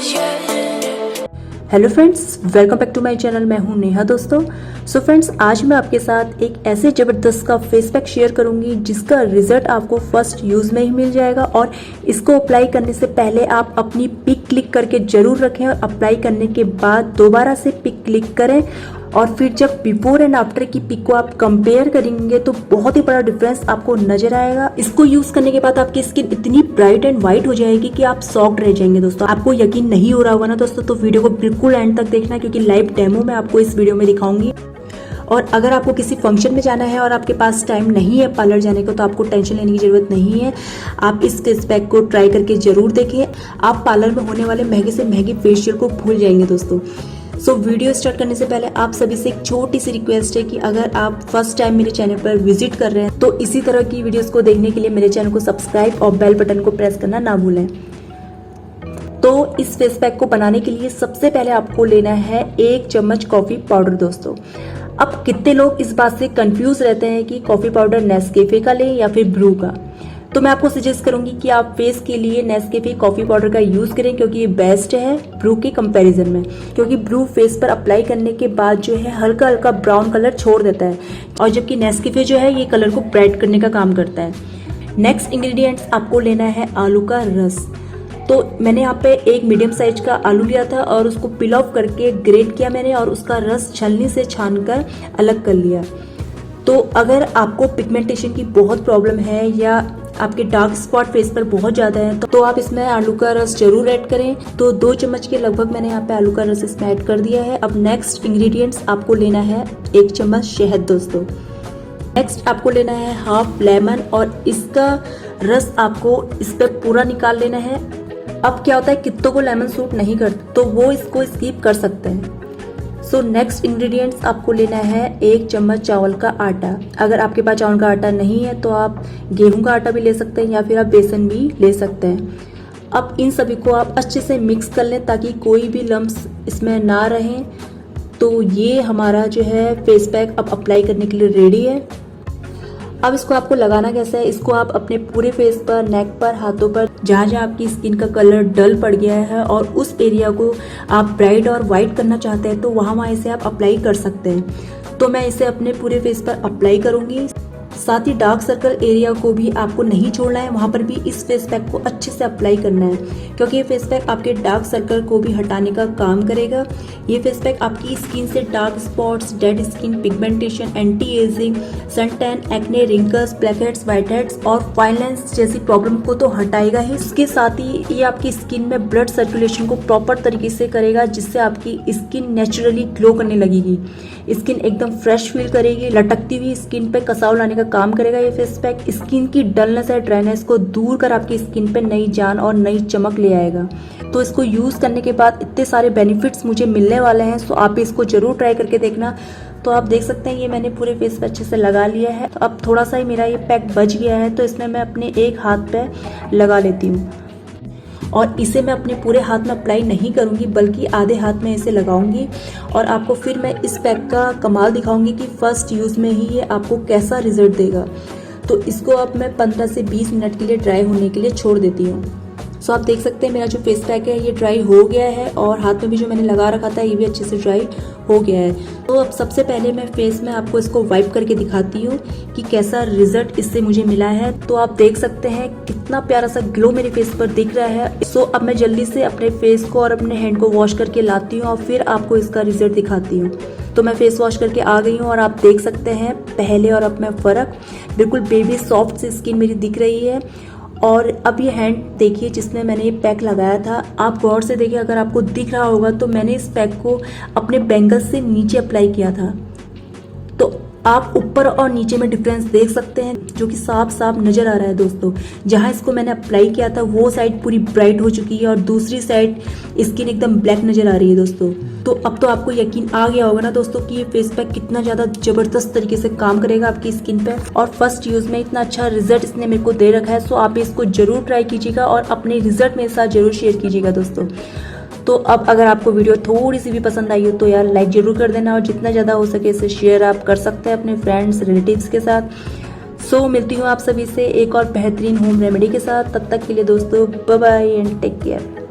Hello friends, welcome back to my channel. मैं हूं नेहा दोस्तों। सो फ्रेंड्स, आज मैं आपके साथ एक ऐसे ज़बरदस्त का फेस पैक शेयर करूंगी जिसका रिजल्ट आपको फर्स्ट यूज़ में ही मिल जाएगा। और इसको अप्लाई करने से पहले आप अपनी पिक क्लिक करके ज़रूर रखें और अप्लाई करने के बाद दोबारा से पिक क्लिक करें। और फिर जब बिफोर एंड आफ्टर की पिक को आप कंपेयर करेंगे तो बहुत ही बड़ा डिफरेंस आपको नजर आएगा। इसको यूज करने के बाद आपकी स्किन इतनी ब्राइट एंड व्हाइट हो जाएगी कि आप शॉक्ड रह जाएंगे दोस्तों। आपको यकीन नहीं हो रहा होगा ना दोस्तों, तो वीडियो को बिल्कुल एंड तक देखना, क्योंकि लाइव डेमो मैं आपको इस वीडियो में दिखाऊंगी। और अगर आपको किसी फंक्शन में जाना है और आपके पास टाइम नहीं है पार्लर जाने को, तो आपको टेंशन लेने की जरूरत नहीं है। आप इस फेस पैक को ट्राई करके जरूर देखें। आप पार्लर में होने वाले महंगे से महंगे फेशियल को भूल जाएंगे दोस्तों। सो वीडियो स्टार्ट करने से पहले आप सभी से एक छोटी सी रिक्वेस्ट है कि अगर आप फर्स्ट टाइम मेरे चैनल पर विजिट कर रहे हैं तो इसी तरह की वीडियोस को देखने के लिए मेरे चैनल को सब्सक्राइब और बेल बटन को प्रेस करना ना भूलें। तो इस फेस पैक को बनाने के लिए सबसे पहले आपको लेना है 1 चम्मच कॉफी पाउडर दोस्तों। अब कितने लोग इस बात से कंफ्यूज रहते हैं कि कॉफी पाउडर नेस्कैफे का लें या फिर ब्रू का, तो मैं आपको सजेस्ट करूंगी कि आप फेस के लिए नेस्कैफे कॉफी पाउडर का यूज करें, क्योंकि ये बेस्ट है ब्रू के कंपैरिजन में। क्योंकि ब्रू फेस पर अप्लाई करने के बाद जो है हल्का हल्का ब्राउन कलर छोड़ देता है, और जबकि नेस्कैफे जो है ये कलर को ब्राइट करने का काम करता है। नेक्स्ट इंग्रेडिएंट्स आपको लेना है आलू का रस। तो मैंने यहाँ पे एक मीडियम साइज का आलू लिया था और उसको पिल ऑफ करके ग्रेट किया मैंने, और उसका रस छलनी से छानकर अलग कर लिया। तो अगर आपको पिगमेंटेशन की बहुत प्रॉब्लम है या आपके डार्क स्पॉट फेस पर बहुत ज़्यादा है तो आप इसमें आलू का रस जरूर ऐड करें। तो 2 चम्मच के लगभग मैंने यहाँ पे आलू का रस इसमें ऐड कर दिया है। अब नेक्स्ट इंग्रेडिएंट्स आपको लेना है 1 चम्मच शहद दोस्तों। नेक्स्ट आपको लेना है हाफ लेमन, और इसका रस आपको इस पर पूरा निकाल लेना है। अब क्या होता है, कित्तों को लेमन सूट नहीं करता तो वो इसको स्किप कर सकते हैं। सो नेक्स्ट इंग्रेडिएंट्स आपको लेना है 1 चम्मच चावल का आटा। अगर आपके पास चावल का आटा नहीं है तो आप गेहूं का आटा भी ले सकते हैं या फिर आप बेसन भी ले सकते हैं। अब इन सभी को आप अच्छे से मिक्स कर लें ताकि कोई भी लम्स इसमें ना रहें। तो ये हमारा जो है फेस पैक अब अप्लाई करने के लिए रेडी है। अब इसको आपको लगाना कैसे है, इसको आप अपने पूरे फेस पर, नेक पर, हाथों पर, जहाँ जहाँ आपकी स्किन का कलर डल पड़ गया है और उस एरिया को आप ब्राइट और वाइट करना चाहते हैं तो वहाँ इसे आप अप्लाई कर सकते हैं। तो मैं इसे अपने पूरे फेस पर अप्लाई करूँगी। साथ ही डार्क सर्कल एरिया को भी आपको नहीं छोड़ना है, वहाँ पर भी इस फेस पैक को अच्छे से अप्लाई करना है, क्योंकि ये फेस पैक आपके डार्क सर्कल को भी हटाने का काम करेगा। ये फेस पैक आपकी स्किन से dark spots, dead skin, pigmentation, anti ageing, sun tan, acne, wrinkles, blackheads, whiteheads और फाइन लाइंस जैसी प्रॉब्लम को तो हटाएगा ही। इसके साथ ही ये आपकी स्किन में ब्लड सर्कुलेशन को प्रॉपर तरीके से करेगा, जिससे आपकी स्किन नेचुरली ग्लो करने लगेगी। स्किन एकदम फ्रेश फील करेगी। लटकती हुई स्किन पे कसाव लाने का काम करेगा ये फेस पैक। स्किन की डलनेस या ड्राइनेस को दूर कर आपकी स्किन पे नई जान और नई चमक ले आएगा। तो इसको यूज करने के बाद इतने सारे बेनिफिट्स मुझे मिलने वाले हैं, सो आप इसको जरूर ट्राई करके देखना। तो आप देख सकते हैं ये मैंने पूरे फेस पे अच्छे से लगा लिया है। तो अब थोड़ा सा ही मेरा ये पैक बच गया है, तो इसमें मैं अपने एक हाथ पे लगा लेती हूँ। और इसे मैं अपने पूरे हाथ में अप्लाई नहीं करूँगी, बल्कि आधे हाथ में इसे लगाऊंगी। और आपको फिर मैं इस पैक का कमाल दिखाऊंगी कि फर्स्ट यूज़ में ही ये आपको कैसा रिजल्ट देगा। तो इसको अब मैं 15 से 20 मिनट के लिए ड्राई होने के लिए छोड़ देती हूँ। सो आप देख सकते हैं मेरा जो फेस पैक है ये ड्राई हो गया है, और हाथ में भी जो मैंने लगा रखा था ये भी अच्छे से ड्राई हो गया है। तो अब सबसे पहले मैं फेस में आपको इसको वाइप करके दिखाती हूँ कि कैसा रिजल्ट इससे मुझे मिला है। तो आप देख सकते हैं कितना प्यारा सा ग्लो मेरे फेस पर दिख रहा है। सो अब मैं जल्दी से अपने फेस को और अपने हैंड को वॉश करके लाती हूँ और फिर आपको इसका रिजल्ट दिखाती हूँ। तो मैं फेस वॉश करके आ गई हूँ और आप देख सकते हैं पहले और अब में फ़र्क। बिल्कुल बेबी सॉफ्ट सी स्किन मेरी दिख रही है। और अब ये हैंड देखिए जिसमें मैंने ये पैक लगाया था, आप गौर से देखिए, अगर आपको दिख रहा होगा तो मैंने इस पैक को अपने बैंगल्स से नीचे अप्लाई किया था। तो आप ऊपर और नीचे में डिफरेंस देख सकते हैं, जो कि साफ साफ नजर आ रहा है दोस्तों। जहां इसको मैंने अप्लाई किया था वो साइड पूरी ब्राइट हो चुकी है और दूसरी साइड स्किन एकदम ब्लैक नजर आ रही है दोस्तों। तो अब तो आपको यकीन आ गया होगा ना दोस्तों कि ये फेस पैक कितना ज़्यादा ज़बरदस्त तरीके से काम करेगा आपकी स्किन पे, और फर्स्ट यूज़ में इतना अच्छा रिजल्ट इसने मेरे को दे रखा है। सो आप इसको जरूर ट्राई कीजिएगा और अपने रिजल्ट मेरे साथ जरूर शेयर कीजिएगा दोस्तों। तो अब अगर आपको वीडियो थोड़ी सी भी पसंद आई हो तो यार लाइक जरूर कर देना, और जितना ज़्यादा हो सके इसे शेयर आप कर सकते हैं अपने फ्रेंड्स रिलेटिव्स के साथ। सो मिलती हूँ आप सभी से एक और बेहतरीन होम रेमेडी के साथ। तब तक के लिए दोस्तों bye bye and take care.